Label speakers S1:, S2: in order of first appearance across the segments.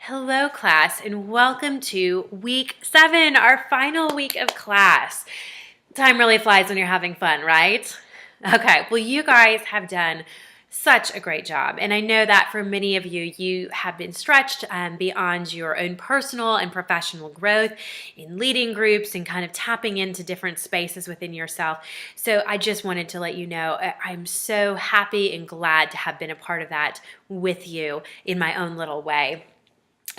S1: Hello, class, and welcome to week 7, our final week of class. Time really flies when you're having fun, right? Okay, well, you guys have done such a great job, and I know that for many of you, you have been stretched beyond your own personal and professional growth in leading groups and kind of tapping into different spaces within yourself. So I just wanted to let you know I'm so happy and glad to have been a part of that with you in my own little way.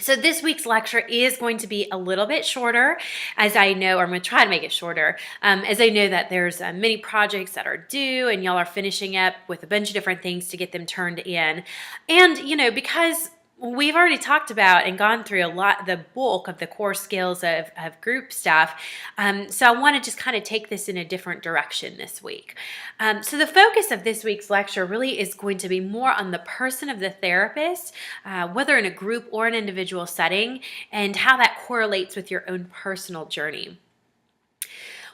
S1: So this week's lecture is going to be a little bit shorter, as I know, or I'm going to try to make it shorter, as I know that there's many projects that are due and y'all are finishing up with a bunch of different things to get them turned in. And, because we've already talked about and gone through the bulk of the core skills of group stuff. So I want to just kind of take this in a different direction this week. So the focus of this week's lecture really is going to be more on the person of the therapist, whether in a group or an individual setting, and how that correlates with your own personal journey.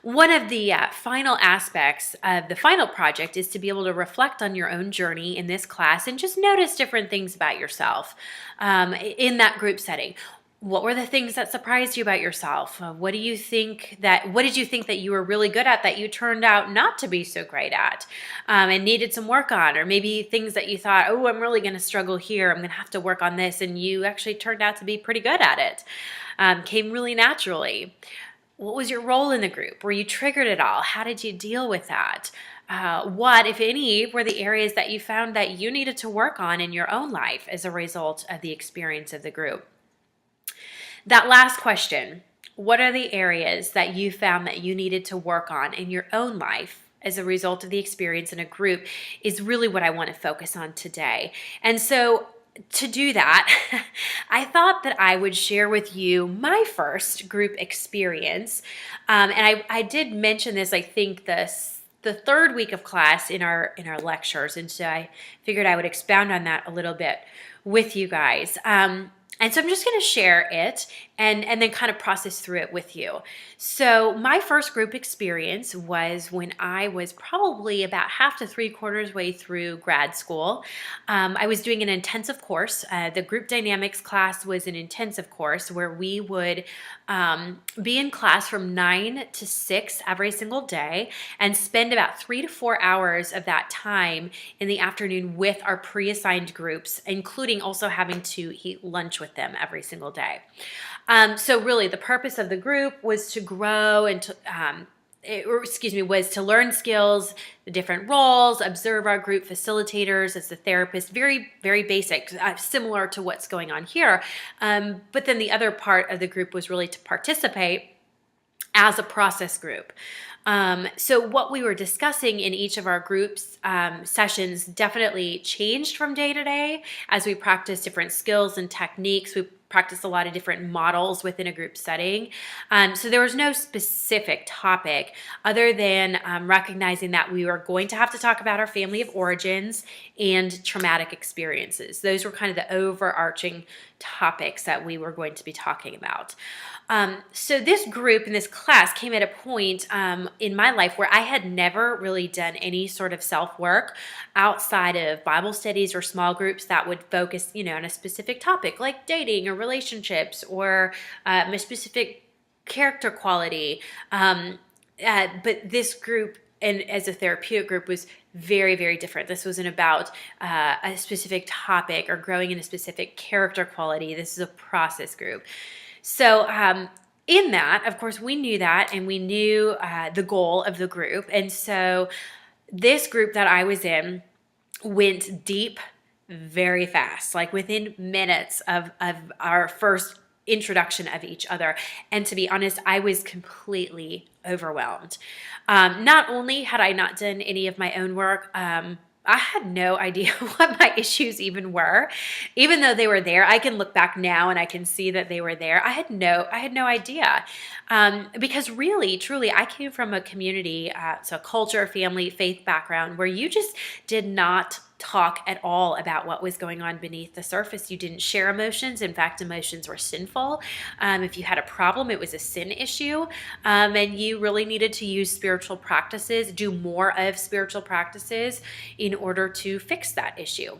S1: One of the final aspects of the final project is to be able to reflect on your own journey in this class and just notice different things about yourself in that group setting. What were the things that surprised you about yourself? What did you think that you were really good at that you turned out not to be so great at and needed some work on? Or maybe things that you thought, oh, I'm really going to struggle here. I'm going to have to work on this. And you actually turned out to be pretty good at it. Came really naturally. What was your role in the group? Were you triggered at all? How did you deal with that? What, if any, were the areas that you found that you needed to work on in your own life as a result of the experience of the group? That last question, what are the areas that you found that you needed to work on in your own life as a result of the experience in a group, is really what I want to focus on today. And so to do that, I thought that I would share with you my first group experience. And I did mention this, I think, the third week of class in our lectures. And so I figured I would expound on that a little bit with you guys. And so I'm just going to share it and then kind of process through it with you. So my first group experience was when I was probably about half to 3/4 way through grad school. I was doing an intensive course. The group dynamics class was an intensive course where we would be in class from 9 to 6 every single day and spend about 3 to 4 hours of that time in the afternoon with our pre-assigned groups, including also having to eat lunch with them every single day. So really the purpose of the group was to grow and was to learn skills, the different roles, observe our group facilitators as the therapist, very, very basic, similar to what's going on here. But then the other part of the group was really to participate as a process group. So what we were discussing in each of our groups sessions definitely changed from day to day as we practiced different skills and techniques. We practiced a lot of different models within a group setting. So there was no specific topic other than recognizing that we were going to have to talk about our family of origins and traumatic experiences. Those were kind of the overarching topics that we were going to be talking about. So this group and this class came at a point in my life where I had never really done any sort of self-work outside of Bible studies or small groups that would focus, on a specific topic like dating or relationships or a specific character quality. But this group, and as a therapeutic group, was very, very different. This wasn't about a specific topic or growing in a specific character quality. This is a process group. So in that, of course, we knew that, and we knew the goal of the group. And so this group that I was in went deep very fast, like within minutes of our first introduction of each other. And to be honest, I was completely overwhelmed. Not only had I not done any of my own work, I had no idea what my issues even were. Even though they were there, I can look back now and I can see that they were there. I had no idea. Because really, truly, I came from a community, so culture, family, faith background where you just did not talk at all about what was going on beneath the surface. You didn't share emotions. In fact, emotions were sinful. If you had a problem, it was a sin issue. And you really needed to use spiritual practices, do more of spiritual practices in order to fix that issue.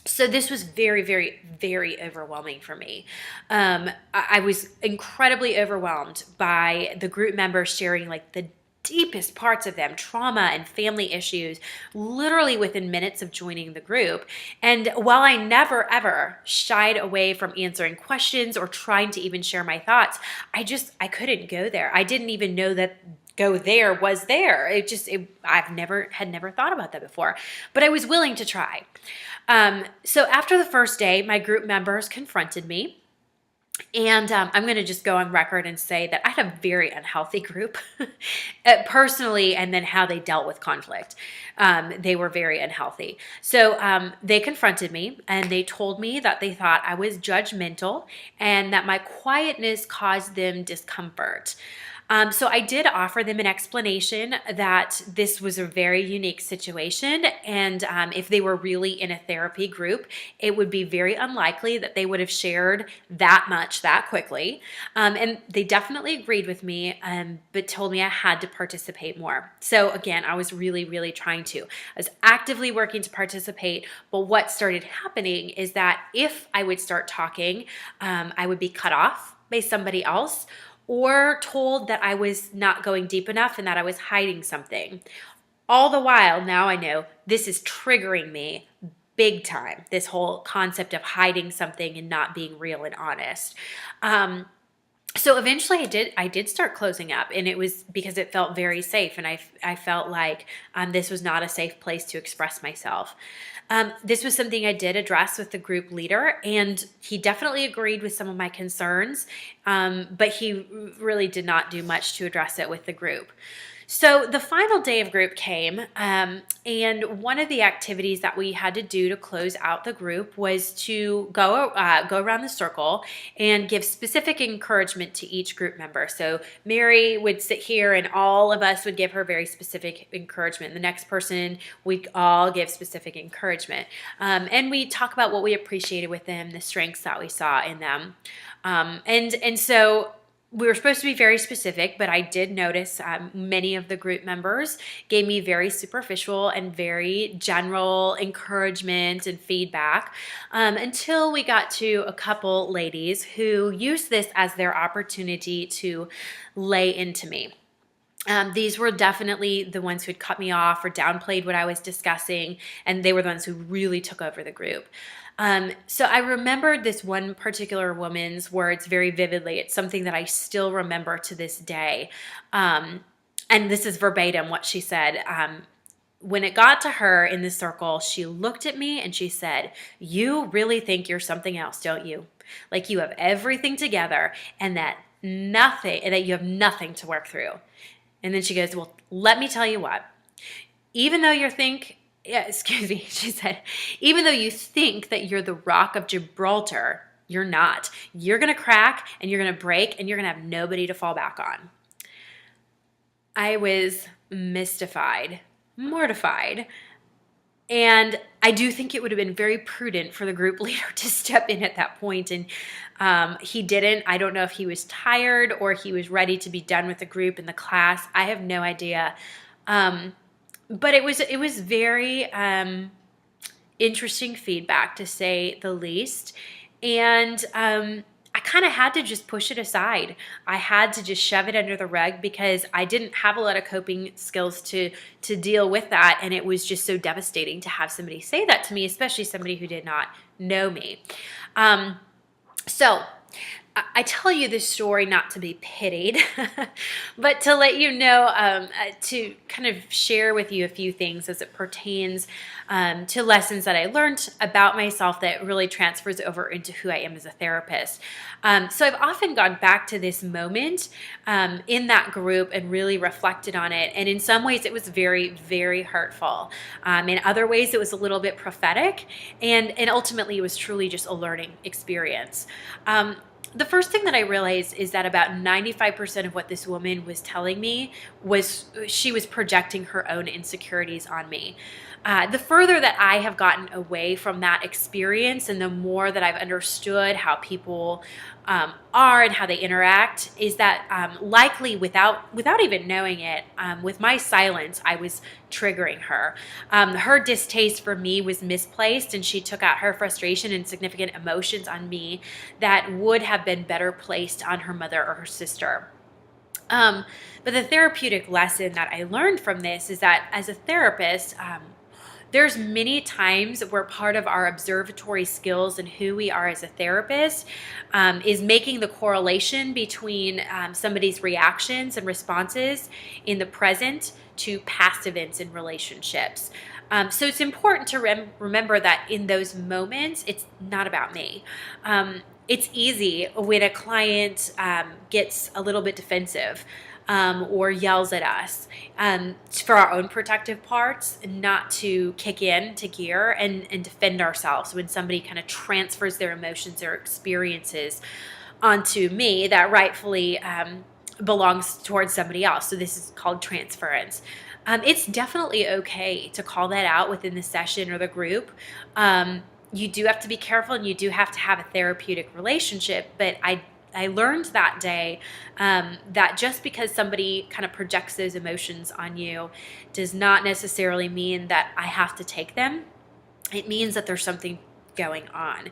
S1: So this was very, very, very overwhelming for me. I was incredibly overwhelmed by the group members sharing like the deepest parts of them, trauma and family issues, literally within minutes of joining the group. And while I never ever shied away from answering questions or trying to even share my thoughts, I couldn't go there. I didn't even know that go there was there. I've never thought about that before, but I was willing to try. So after the first day, my group members confronted me. And I'm going to just go on record and say that I had a very unhealthy group personally, and then how they dealt with conflict. They were very unhealthy. So they confronted me and they told me that they thought I was judgmental and that my quietness caused them discomfort. So I did offer them an explanation that this was a very unique situation, and if they were really in a therapy group, it would be very unlikely that they would have shared that much that quickly. And they definitely agreed with me, but told me I had to participate more. So again, I was really, really trying to. I was actively working to participate, but what started happening is that if I would start talking, I would be cut off by somebody else, or told that I was not going deep enough and that I was hiding something. All the while, now I know this is triggering me big time, this whole concept of hiding something and not being real and honest. So eventually I did start closing up, and it was because it felt very safe, and I felt like this was not a safe place to express myself. This was something I did address with the group leader, and he definitely agreed with some of my concerns, but he really did not do much to address it with the group. So the final day of group came, and one of the activities that we had to do to close out the group was to go around the circle and give specific encouragement to each group member. So Mary would sit here, and all of us would give her very specific encouragement. The next person, we all give specific encouragement, and we talk about what we appreciated with them, the strengths that we saw in them, and so we were supposed to be very specific, but I did notice many of the group members gave me very superficial and very general encouragement and feedback, until we got to a couple ladies who used this as their opportunity to lay into me. These were definitely the ones who had cut me off or downplayed what I was discussing, and they were the ones who really took over the group. So I remembered this one particular woman's words very vividly. It's something that I still remember to this day. And this is verbatim what she said. When it got to her in the circle, she looked at me and she said, "You really think you're something else, don't you? Like you have everything together and that you have nothing to work through." And then she goes, "Well, let me tell you what, she said, even though you think that you're the Rock of Gibraltar, you're not. You're going to crack and you're going to break and you're going to have nobody to fall back on." I was mystified, mortified, and I do think it would have been very prudent for the group leader to step in at that point, and he didn't. I don't know if he was tired or he was ready to be done with the group and the class. I have no idea. But it was very interesting feedback, to say the least, and I kind of had to just push it aside. I had to just shove it under the rug because I didn't have a lot of coping skills to deal with that, and it was just so devastating to have somebody say that to me, especially somebody who did not know me. So I tell you this story not to be pitied, but to let you know, to kind of share with you a few things as it pertains to lessons that I learned about myself that really transfers over into who I am as a therapist. So I've often gone back to this moment in that group and really reflected on it. And in some ways it was very, very hurtful. In other ways it was a little bit prophetic. And ultimately it was truly just a learning experience. The first thing that I realized is that about 95% of what this woman was telling me was she was projecting her own insecurities on me. The further that I have gotten away from that experience and the more that I've understood how people are and how they interact, is that likely without even knowing it, with my silence, I was triggering her. Her distaste for me was misplaced, and she took out her frustration and significant emotions on me that would have been better placed on her mother or her sister. But the therapeutic lesson that I learned from this is that as a therapist, there's many times where part of our observatory skills and who we are as a therapist is making the correlation between somebody's reactions and responses in the present to past events in relationships. So it's important to remember that in those moments, it's not about me. It's easy when a client gets a little bit defensive or yells at us for our own protective parts, not to kick in to gear and defend ourselves when somebody kind of transfers their emotions or experiences onto me that rightfully belongs towards somebody else. So this is called transference. It's definitely okay to call that out within the session or the group. You do have to be careful, and you do have to have a therapeutic relationship, but I learned that day that just because somebody kind of projects those emotions on you does not necessarily mean that I have to take them. It means that there's something going on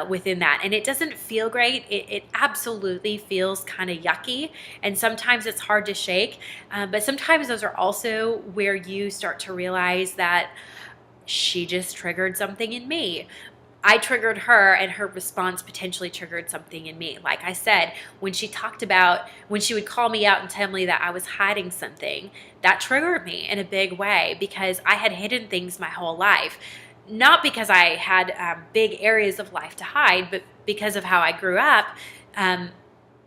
S1: within that, and it doesn't feel great. It absolutely feels kind of yucky, and sometimes it's hard to shake, but sometimes those are also where you start to realize that she just triggered something in me. I triggered her, and her response potentially triggered something in me. Like I said, when she would call me out and tell me that I was hiding something, that triggered me in a big way because I had hidden things my whole life. Not because I had big areas of life to hide, but because of how I grew up.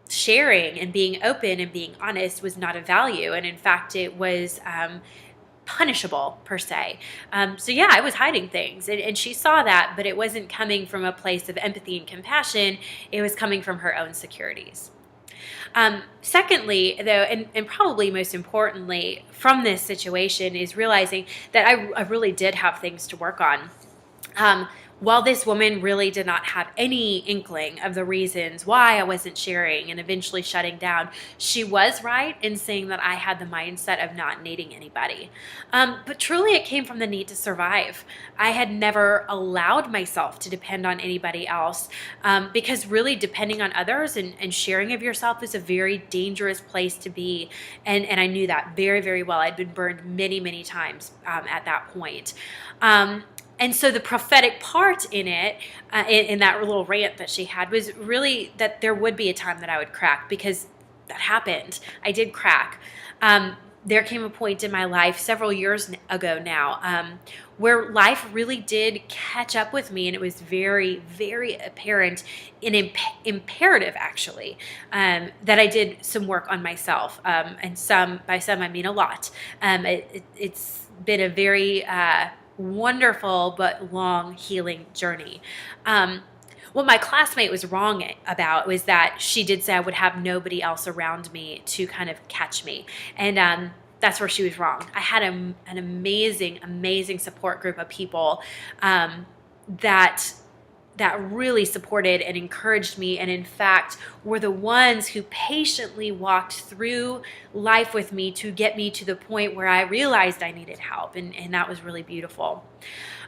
S1: Sharing and being open and being honest was not a value. And in fact, it was punishable per se. So yeah, I was hiding things, and she saw that, but it wasn't coming from a place of empathy and compassion. It was coming from her own insecurities. Secondly, though, and probably most importantly from this situation, is realizing that I really did have things to work on. While this woman really did not have any inkling of the reasons why I wasn't sharing and eventually shutting down, she was right in saying that I had the mindset of not needing anybody. But truly it came from the need to survive. I had never allowed myself to depend on anybody else because really depending on others and sharing of yourself is a very dangerous place to be. And I knew that very, very well. I'd been burned many, many times at that point. And so the prophetic part in it, in that little rant that she had, was really that there would be a time that I would crack, because that happened. I did crack. There came a point in my life several years ago now where life really did catch up with me, and it was very, very apparent and imperative, actually, that I did some work on myself. And by some, I mean a lot. It's been a very wonderful but long healing journey. What my classmate was wrong about was that she did say I would have nobody else around me to kind of catch me. And that's where she was wrong. I had an amazing, amazing support group of people that really supported and encouraged me, and in fact were the ones who patiently walked through life with me to get me to the point where I realized I needed help, and that was really beautiful.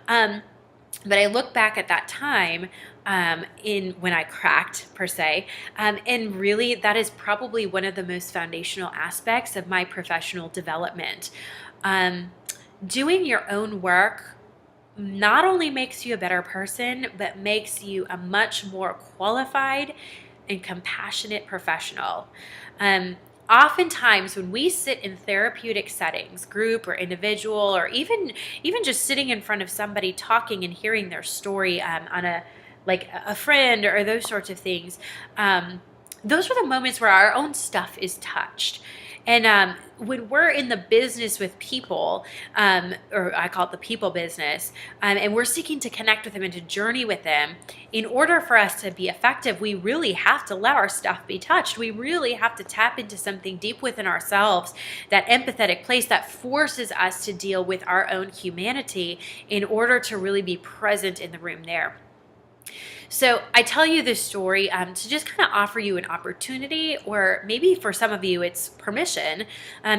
S1: But I look back at that time when I cracked, per se, and really that is probably one of the most foundational aspects of my professional development. Doing your own work not only makes you a better person, but makes you a much more qualified and compassionate professional. Oftentimes when we sit in therapeutic settings, group or individual, or even just sitting in front of somebody talking and hearing their story on a friend or those sorts of things, those are the moments where our own stuff is touched. And when we're in the business with people, or I call it the people business, and we're seeking to connect with them and to journey with them, in order for us to be effective, we really have to let our stuff be touched. We really have to tap into something deep within ourselves, that empathetic place that forces us to deal with our own humanity in order to really be present in the room there. So I tell you this story to just kind of offer you an opportunity, or maybe for some of you it's permission,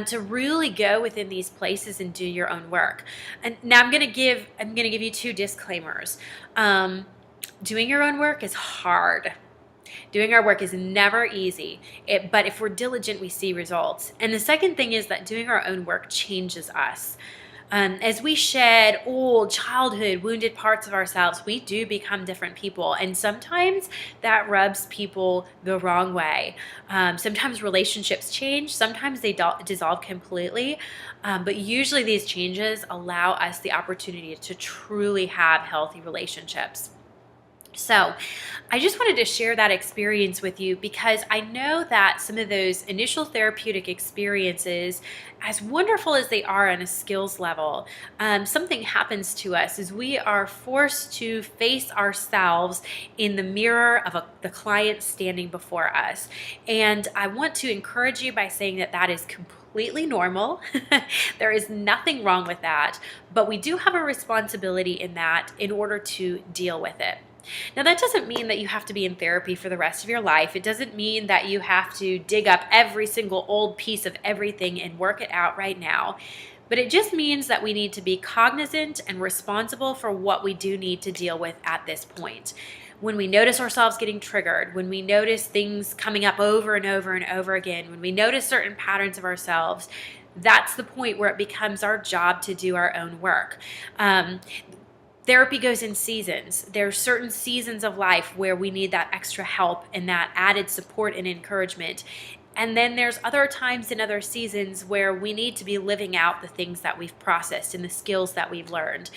S1: to really go within these places and do your own work. And now I'm gonna give you two disclaimers. Doing your own work is hard. Doing our work is never easy, but if we're diligent, we see results. And the second thing is that doing our own work changes us. As we shed old childhood wounded parts of ourselves, we do become different people. And sometimes that rubs people the wrong way. Sometimes relationships change. Sometimes they dissolve completely. But usually these changes allow us the opportunity to truly have healthy relationships. So I just wanted to share that experience with you because I know that some of those initial therapeutic experiences, as wonderful as they are on a skills level, something happens to us as we are forced to face ourselves in the mirror of the client standing before us. And I want to encourage you by saying that that is completely normal. There is nothing wrong with that, but we do have a responsibility in that in order to deal with it. Now, that doesn't mean that you have to be in therapy for the rest of your life. It doesn't mean that you have to dig up every single old piece of everything and work it out right now. But it just means that we need to be cognizant and responsible for what we do need to deal with at this point. When we notice ourselves getting triggered, when we notice things coming up over and over and over again, when we notice certain patterns of ourselves, that's the point where it becomes our job to do our own work. Therapy goes in seasons. There are certain seasons of life where we need that extra help and that added support and encouragement. And then there's other times in other seasons where we need to be living out the things that we've processed and the skills that we've learned.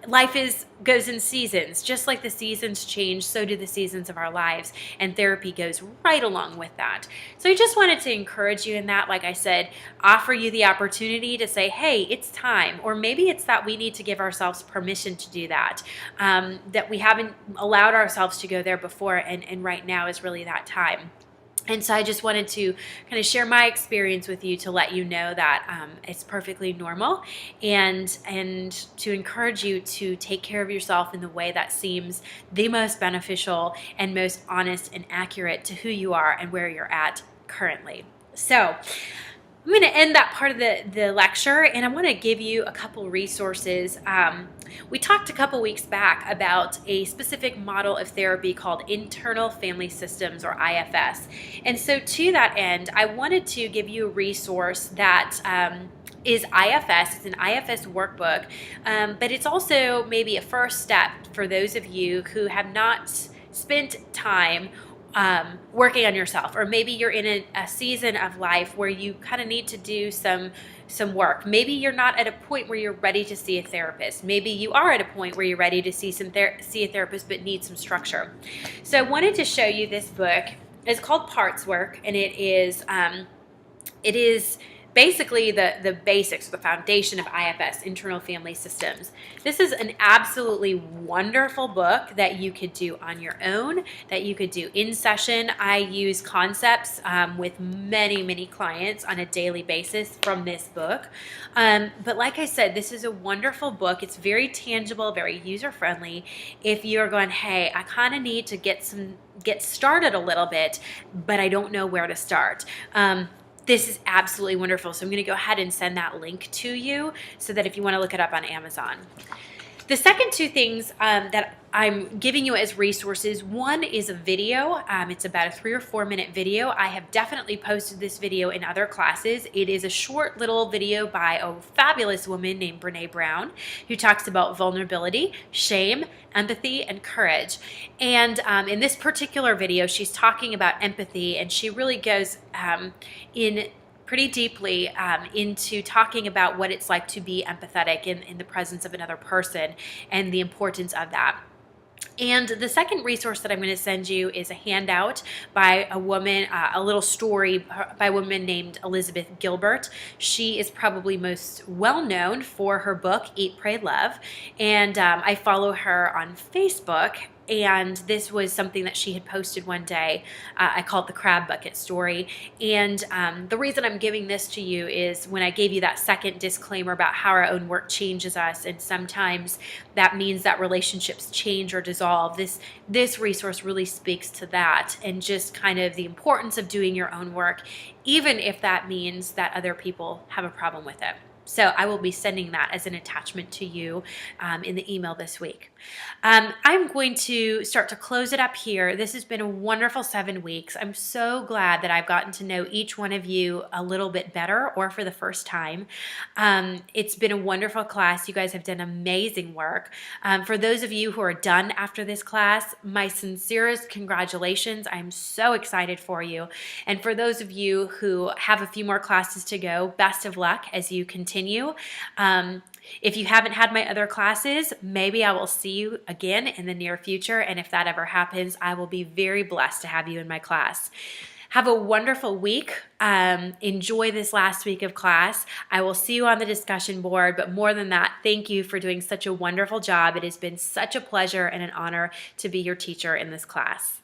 S1: Life goes in seasons. Just like the seasons change, so do the seasons of our lives. And therapy goes right along with that. So I just wanted to encourage you in that, like I said, offer you the opportunity to say, hey, it's time. Or maybe it's that we need to give ourselves permission to do that, that we haven't allowed ourselves to go there before, and right now is really that time. And so I just wanted to kind of share my experience with you to let you know that it's perfectly normal, and to encourage you to take care of yourself in the way that seems the most beneficial and most honest and accurate to who you are and where you're at currently. So I'm going to end that part of the lecture, and I want to give you a couple resources. We talked a couple weeks back about a specific model of therapy called Internal Family Systems, or IFS. And so to that end, I wanted to give you a resource that is IFS. It's an IFS workbook, but it's also maybe a first step for those of you who have not spent time working on yourself, or maybe you're in a season of life where you kind of need to do some work. Maybe you're not at a point where you're ready to see a therapist. Maybe you are at a point where you're ready to see a therapist but need some structure. So I wanted to show you this book. It's called Parts Work, and it is basically the basics, the foundation of IFS, Internal Family Systems. This is an absolutely wonderful book that you could do on your own, that you could do in session. I use concepts with many, many clients on a daily basis from this book. But like I said, this is a wonderful book. It's very tangible, very user-friendly. If you're going, hey, I kind of need to get started a little bit, but I don't know where to start. This is absolutely wonderful. So I'm going to go ahead and send that link to you so that if you want to look it up on Amazon. The second two things that I'm giving you as resources, one is a video. It's about a 3 or 4 minute video. I have definitely posted this video in other classes. It is a short little video by a fabulous woman named Brene Brown, who talks about vulnerability, shame, empathy, and courage. And in this particular video, she's talking about empathy, and she really goes in pretty deeply into talking about what it's like to be empathetic in the presence of another person and the importance of that. And the second resource that I'm going to send you is a handout by a woman, a little story by a woman named Elizabeth Gilbert. She is probably most well known for her book, Eat, Pray, Love. And I follow her on Facebook. And this was something that she had posted one day. I call it the crab bucket story. And the reason I'm giving this to you is when I gave you that second disclaimer about how our own work changes us, and sometimes that means that relationships change or dissolve. This resource really speaks to that, and just kind of the importance of doing your own work, even if that means that other people have a problem with it. So I will be sending that as an attachment to you in the email this week. I'm going to start to close it up here. This has been a wonderful 7 weeks. I'm so glad that I've gotten to know each one of you a little bit better, or for the first time. It's been a wonderful class. You guys have done amazing work. For those of you who are done after this class, my sincerest congratulations. I'm so excited for you. And for those of you who have a few more classes to go, best of luck as you continue. If you haven't had my other classes, maybe I will see you again in the near future. And if that ever happens, I will be very blessed to have you in my class. Have a wonderful week. Enjoy this last week of class. I will see you on the discussion board. But more than that, thank you for doing such a wonderful job. It has been such a pleasure and an honor to be your teacher in this class.